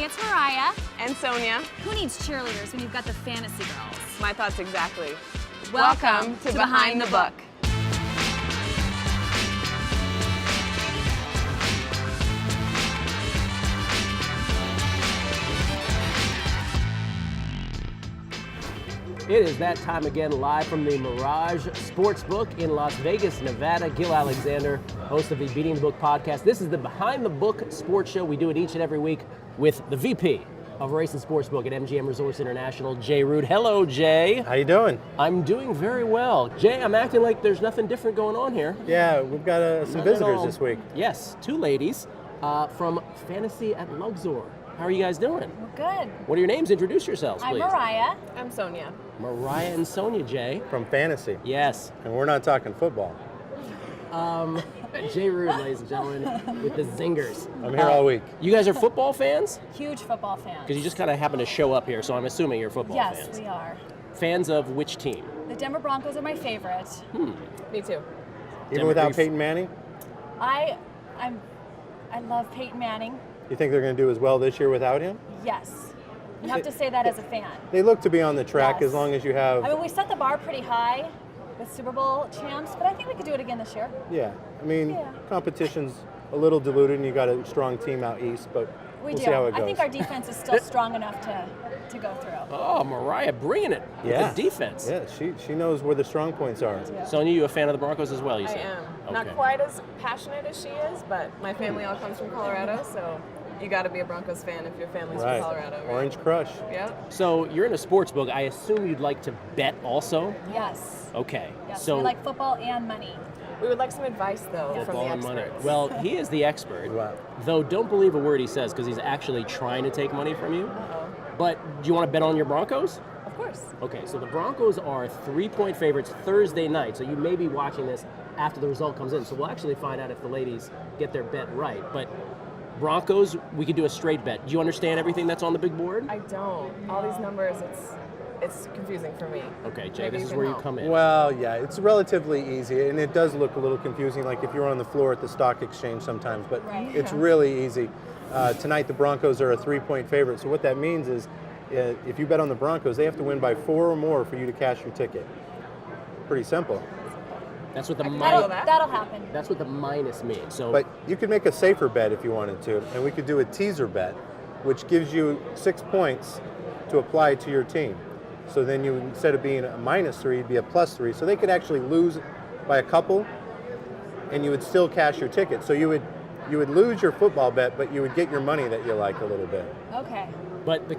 Hey, it's Mariah. And Sonia. Who needs cheerleaders when you've got the fantasy girls? My thoughts exactly. Welcome to Behind the Book. It is that time again, live from the Mirage Sportsbook in Las Vegas, Nevada. Gil Alexander, host of the Beating the Book podcast. This is the Behind the Book sports show. We do it each and every week with the VP of Race and Sportsbook at MGM Resorts International, Jay Rude. Hello, Jay. How you doing? I'm doing very well. Jay, I'm acting like there's nothing different going on here. Yeah, we've got some visitors this week. Yes, two ladies from Fantasy at Luxor. How are you guys doing? We're good. What are your names? Introduce yourselves, please. I'm Mariah. I'm Sonia. Mariah and Sonia, Jay. From Fantasy. Yes. And we're not talking football. Jay Rude, ladies and gentlemen, with the zingers. I'm here all week. You guys are football fans? Huge football fans. Because you just kind of happen to show up here, so I'm assuming you're football fans. Yes, we are. Fans of which team? The Denver Broncos are my favorite. Me too. Even without Peyton Manning? I love Peyton Manning. You think they're going to do as well this year without him? Yes. You have to say that as a fan. They look to be on the track Yes. as long as you have... I mean, we set the bar pretty high with Super Bowl champs, but I think we could do it again this year. Yeah. I mean, Yeah. competition's a little diluted and you got a strong team out east, but We we'll do. see how it goes. I think our defense is still strong enough to go through. Oh, Mariah bringing it with the defense. Yeah, she knows where the strong points are. Yeah. Sonia, you a fan of the Broncos as well, you I said? am. Okay. Not quite as passionate as she is, but my family all comes from Colorado, so you got to be a Broncos fan if your family's Right. from Colorado. Right? Orange Crush. Yep. So you're in a sports book. I assume you'd like to bet also? Yes. Okay. Yes. So We like football and money. We would like some advice, though, from football the and money. experts. Well, he is the expert. Right. Though don't believe a word he says because he's actually trying to take money from you. Uh-oh. But do you want to bet on your Broncos? Of course. Okay, so the Broncos are 3-point favorites Thursday night, so you may be watching this after the result comes in. So we'll actually find out if the ladies get their bet right. But Broncos, we could do a straight bet. Do you understand everything that's on the big board? I don't. All these numbers, it's confusing for me. Okay, Jay, Maybe this you is can where you help. come in. Well, yeah, it's relatively easy, and it does look a little confusing, like if you're on the floor at the stock exchange sometimes, but Right. it's really easy. Tonight, the Broncos are a 3-point favorite, so what that means is if you bet on the Broncos, they have to win by 4 or more for you to cash your ticket. Pretty simple. That's what the That'll- minus. That'll happen. That's what the minus means. So But you could make a safer bet if you wanted to, and we could do a teaser bet, which gives you 6 points to apply to your team. So then you, instead of being a -3, it'd be a +3. So they could actually lose by a couple, and you would still cash your ticket. So you would lose your football bet, but you would get your money that you like a little bit. Okay. But the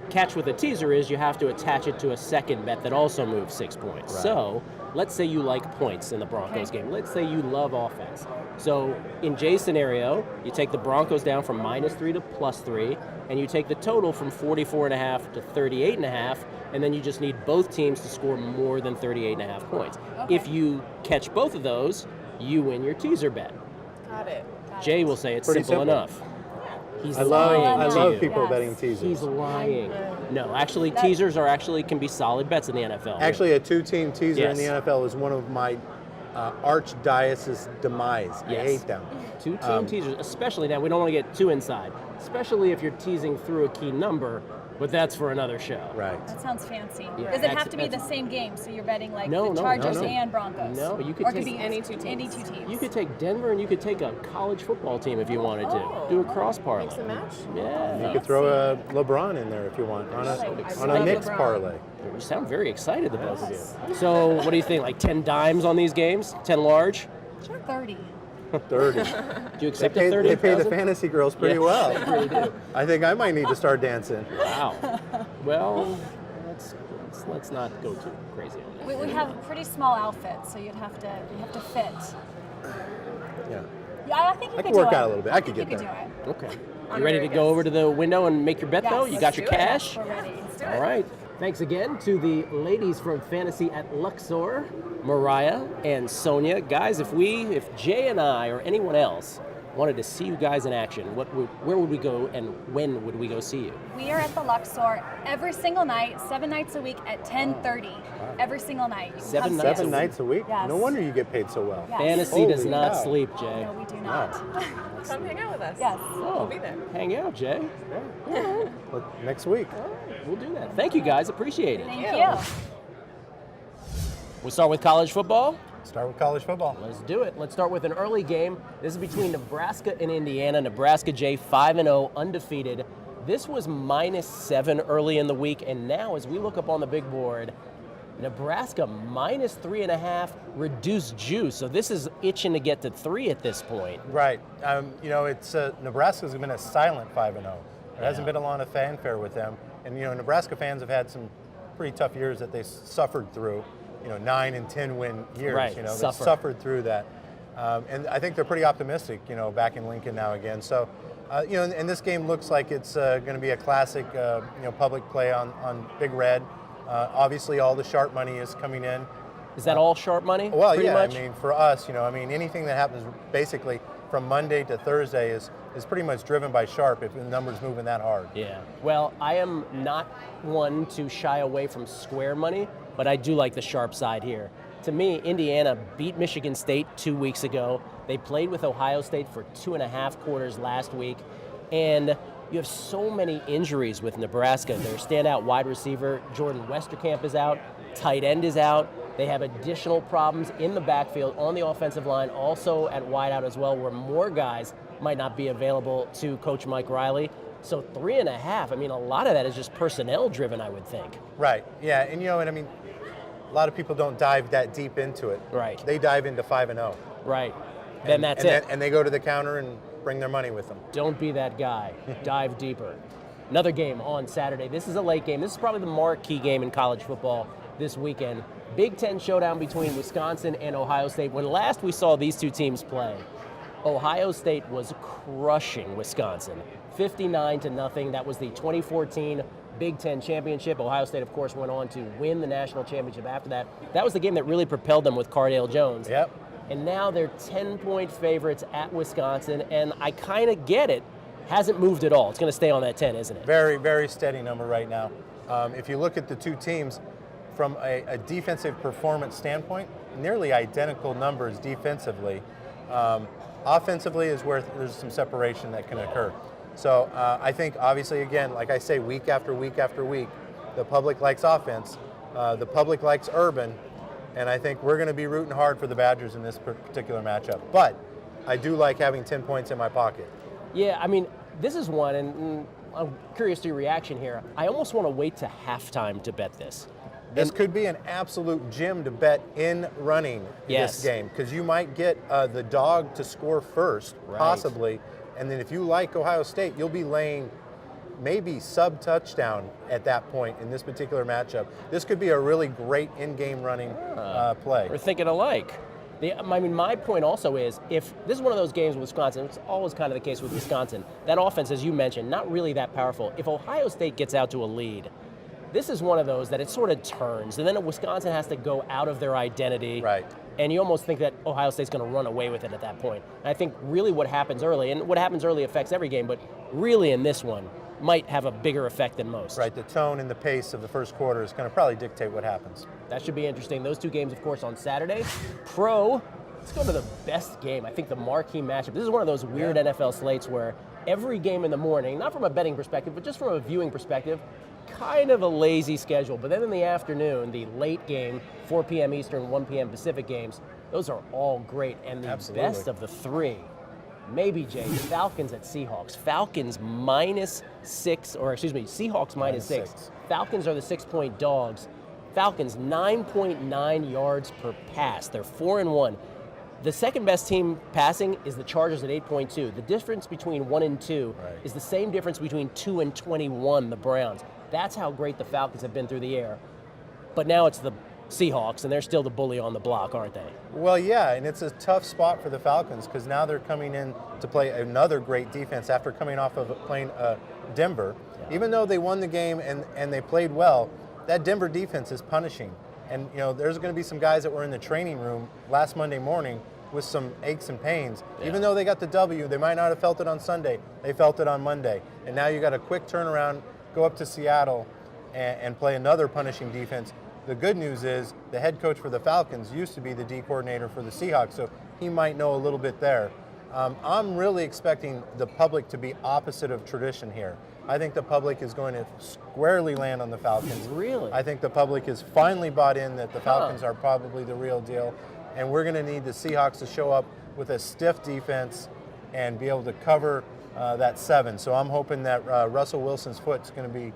catch with the teaser is you have to attach it to a second bet that also moves 6 points. Right. So let's say you like points in the Broncos game. Let's say you love offense. So in Jay's scenario, you take the Broncos down from -3 to +3, and you take the total from 44.5 to 38.5, and then you just need both teams to score more than 38.5 points. Okay. If you catch both of those, you win your teaser bet. Got it. Jay will say it's Pretty simple simple. enough. He's I love lying to you. people Yes. betting teasers. He's lying. No, actually, That- teasers can be solid bets in the NFL. Actually, a 2-team teaser in the Yes. NFL is one of my archdiocese demise. I Yes. hate them. Two-team teasers, especially now. We don't want to get too inside, especially if you're teasing through a key number, but that's for another show. Right. That sounds fancy. Yeah, Does it have to be the that's- same game? So you're betting like No, the no, Chargers no, no. and Broncos? No, you could or it take be any two teams. Any two teams. You could take Denver and you could take a college football team if you wanted to. Oh. Do a cross parlay. Mix and match? Yeah. You could throw a LeBron in there if you want on a love Knicks LeBron. parlay. You sound very excited, the both of you. So, what do you think? Like 10 dimes on these games? 10 large? Sure. 30. 30. Do you accept a 30? They pay the fantasy girls pretty well. They really do. I think I might need to start dancing. Wow. Well, let's not go too crazy on that. We have pretty small outfits, so you'd have to fit. Yeah. Yeah, I think you I could could work do out it. a little bit. I could think get you there. could do it. Okay. I'm You ready to very go yes. over to the window and make your bet, Yes. though? You got your Let's do it. cash? We're ready. Let's do All it. right. Thanks again to the ladies from Fantasy at Luxor, Mariah and Sonia. Guys, if Jay and I or anyone else wanted to see you guys in action, where would we go and when would we go see you? We are at the Luxor every single night, 7 nights a week at 10:30. Every single night. You can 7 come see nights us. 7 nights a week? Yes. No wonder you get paid so well. Yes. Fantasy does Holy not cow. sleep, Jay. No, we do not. Seahawks. Come hang out with us. Yes. We'll be there. Hang out, Jay. Next week. We'll do that. Thank you, guys. Appreciate it. Thank you. We start with college football. Start with college football. Let's do it. Let's start with an early game. This is between Nebraska and Indiana. Nebraska, Jay, 5-0, undefeated. This was -7 early in the week, and now as we look up on the big board, Nebraska -3.5, reduced juice. So this is itching to get to 3 at this point. Right. It's Nebraska's been a silent 5-0. There hasn't been a lot of fanfare with them, and Nebraska fans have had some pretty tough years that they suffered through. 9 and 10 win years. Right. They suffered through that, and I think they're pretty optimistic. Back in Lincoln now again. So, and this game looks like it's going to be a classic. Public play on Big Red. Obviously, all the sharp money is coming in. Is that all sharp money? Well, pretty yeah. much? I mean, for us, anything that happens basically from Monday to Thursday is pretty much driven by sharp if the number's moving that hard. Yeah. Well, I am not one to shy away from square money, but I do like the sharp side here. To me, Indiana beat Michigan State 2 weeks ago. They played with Ohio State for 2.5 quarters last week, and you have so many injuries with Nebraska. Their standout wide receiver, Jordan Westerkamp, is out. Tight end is out. They have additional problems in the backfield, on the offensive line, also at wideout as well, where more guys might not be available to Coach Mike Riley. So 3.5, I mean, a lot of that is just personnel driven, I would think. Right, yeah, and a lot of people don't dive that deep into it. Right. They dive into 5-0. Right. Then that's it. And they go to the counter and bring their money with them. Don't be that guy. Dive deeper. Another game on Saturday. This is a late game. This is probably the marquee game in college football this weekend. Big Ten showdown between Wisconsin and Ohio State. When last we saw these two teams play, Ohio State was crushing Wisconsin. 59-0. That was the 2014 Big Ten championship. Ohio State, of course, went on to win the national championship after that. That was the game that really propelled them with Cardale Jones. Yep. And now they're 10-point favorites at Wisconsin, and I kind of get it. Hasn't moved at all. It's going to stay on that 10, isn't it? Very, very steady number right now. If you look at the two teams from a defensive performance standpoint, nearly identical numbers defensively. Offensively is where there's some separation that can occur. So I think, obviously, again, like I say, week after week after week, the public likes offense, the public likes urban, and I think we're going to be rooting hard for the Badgers in this particular matchup. But I do like having 10 points in my pocket. Yeah, I mean, this is one, and I'm curious to your reaction here. I almost want to wait to halftime to bet this. This could be an absolute gem to bet in running this game, because you might get the dog to score first, possibly, and then if you like Ohio State, you'll be laying maybe sub-touchdown at that point in this particular matchup. This could be a really great in-game running play. We're thinking alike. My point also is, if this is one of those games with Wisconsin, it's always kind of the case with Wisconsin, that offense, as you mentioned, not really that powerful. If Ohio State gets out to a lead, this is one of those that it sort of turns, and then Wisconsin has to go out of their identity. Right. And you almost think that Ohio State's going to run away with it at that point. And I think really what happens early, and what happens early affects every game, but really in this one, might have a bigger effect than most. Right, the tone and the pace of the first quarter is going to probably dictate what happens. That should be interesting. Those two games, of course, on Saturday. Let's go to the best game. I think the marquee matchup. This is one of those weird NFL slates where every game in the morning, not from a betting perspective, but just from a viewing perspective, kind of a lazy schedule. But then in the afternoon, the late game, 4 p.m. Eastern, 1 p.m. Pacific games, those are all great. And the best of the three, maybe, Jay, Falcons at Seahawks. Falcons Seahawks minus six. Falcons are the 6-point dogs. Falcons 9.9 yards per pass. They're 4-1. The second best team passing is the Chargers at 8.2. The difference between 1 and 2 is the same difference between 2 and 21, the Browns. That's how great the Falcons have been through the air. But now it's the Seahawks, and they're still the bully on the block, aren't they? Well, yeah, and it's a tough spot for the Falcons because now they're coming in to play another great defense after coming off of playing Denver. Yeah. Even though they won the game and they played well, that Denver defense is punishing. And, there's going to be some guys that were in the training room last Monday morning with some aches and pains. Yeah. Even though they got the W, they might not have felt it on Sunday. They felt it on Monday. And now you got a quick turnaround, go up to Seattle and play another punishing defense. The good news is the head coach for the Falcons used to be the D coordinator for the Seahawks, so he might know a little bit there. I'm really expecting the public to be opposite of tradition here. I think the public is going to squarely land on the Falcons. Really? I think the public has finally bought in that the Falcons are probably the real deal, and we're going to need the Seahawks to show up with a stiff defense and be able to cover that 7. So I'm hoping that Russell Wilson's foot's going to be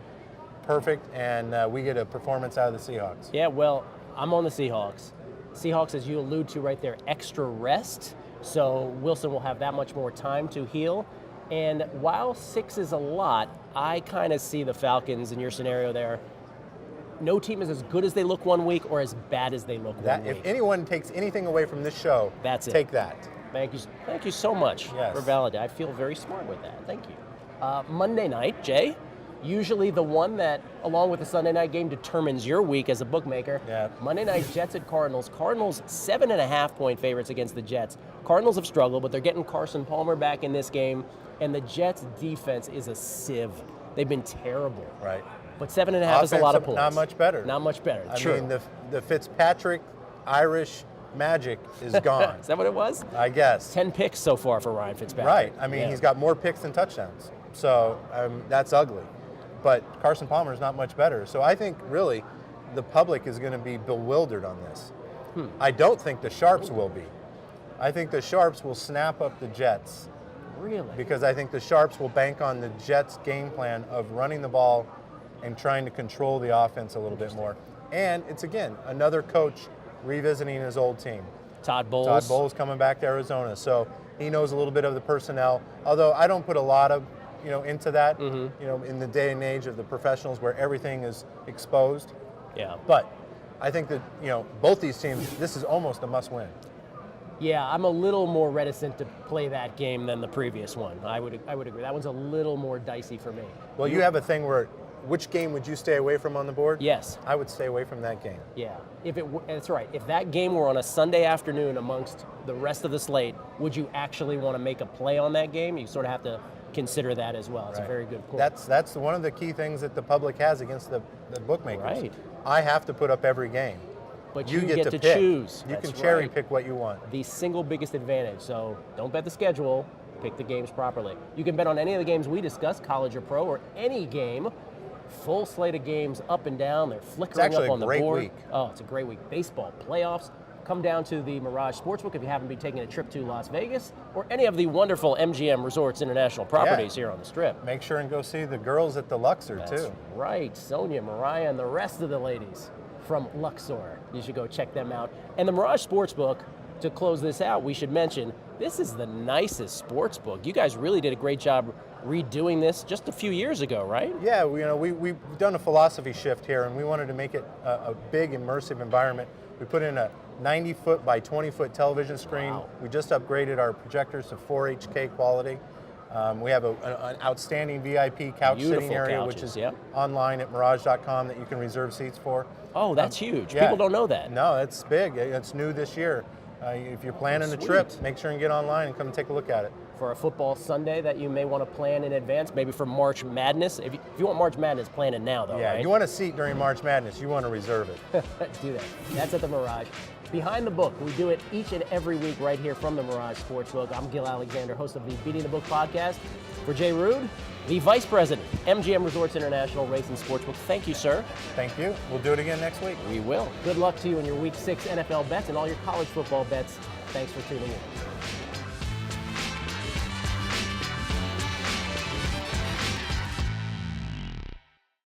perfect, and we get a performance out of the Seahawks. Yeah, well, I'm on the Seahawks. Seahawks, as you allude to right there, extra rest. So Wilson will have that much more time to heal. And while 6 is a lot, I kind of see the Falcons in your scenario there. No team is as good as they look one week or as bad as they look one week. If anyone takes anything away from this show, that's take that. Thank you so much for validating. I feel very smart with that. Thank you. Monday night, Jay, usually the one that, along with the Sunday night game, determines your week as a bookmaker. Yeah. Monday night, Jets at Cardinals. Cardinals 7.5-point favorites against the Jets. Cardinals have struggled, but they're getting Carson Palmer back in this game, and the Jets' defense is a sieve. They've been terrible. Right. But 7.5 is a lot of points. Not much better. Not much better. I mean, the Fitzpatrick Irish magic is gone. Is that what it was? I guess. 10 picks so far for Ryan Fitzpatrick. Right. I mean, he's got more picks than touchdowns. So that's ugly. But Carson Palmer is not much better. So I think, really, the public is going to be bewildered on this. I don't think the Sharps will be. I think the Sharps will snap up the Jets. Really? Because I think the Sharps will bank on the Jets' game plan of running the ball and trying to control the offense a little bit more. And it's, again, another coach revisiting his old team. Todd Bowles. Todd Bowles coming back to Arizona. So he knows a little bit of the personnel, although I don't put a lot of into that, in the day and age of the professionals where everything is exposed. Yeah. But I think that, both these teams, this is almost a must-win. Yeah, I'm a little more reticent to play that game than the previous one. I would agree. That one's a little more dicey for me. Well, you have a thing where, which game would you stay away from on the board? Yes. I would stay away from that game. Yeah. That's right. If that game were on a Sunday afternoon amongst the rest of the slate, would you actually want to make a play on that game? You sort of have to consider that as well. It's a very good point. That's one of the key things that the public has against the bookmakers. Right. I have to put up every game. But you get to pick. choose. You That's can cherry right. pick what you want. The single biggest advantage. So don't bet the schedule, pick the games properly. You can bet on any of the games we discussed, college or pro, or any game. Full slate of games up and down. They're flickering up on the board. It's actually a great week. Oh, it's a great week. Baseball playoffs. Come down to the Mirage Sportsbook if you haven't been taking a trip to Las Vegas or any of the wonderful MGM Resorts International properties here on the Strip. Make sure and go see the girls at the Luxor, That's too. right. Sonia, Mariah, and the rest of the ladies from Luxor. You should go check them out. And the Mirage Sportsbook, to close this out, we should mention, this is the nicest sportsbook. You guys really did a great job redoing this just a few years ago, right? Yeah, we've done a philosophy shift here, and we wanted to make it a big, immersive environment. We put in a 90-foot by 20-foot television screen. Wow. We just upgraded our projectors to 4K quality. We have an outstanding VIP couch sitting area, couches, which is yep. online at mirage.com that you can reserve seats for. Oh, that's huge. Yeah. People don't know that. No, it's big. It's new this year. If you're planning a trip, make sure and get online and come and take a look at it. For a football Sunday that you may want to plan in advance, maybe for March Madness. If you want March Madness, plan it now, though, Yeah, right? you want a seat during March Madness, you want to reserve it. Do that. That's at the Mirage. Behind the Book, we do it each and every week right here from the Mirage Sportsbook. I'm Gil Alexander, host of the Beating the Book podcast. For Jay Rude, the Vice President, MGM Resorts International Racing Sportsbook. Thank you, sir. Thank you. We'll do it again next week. We will. Good luck to you in your Week 6 NFL bets and all your college football bets. Thanks for tuning in.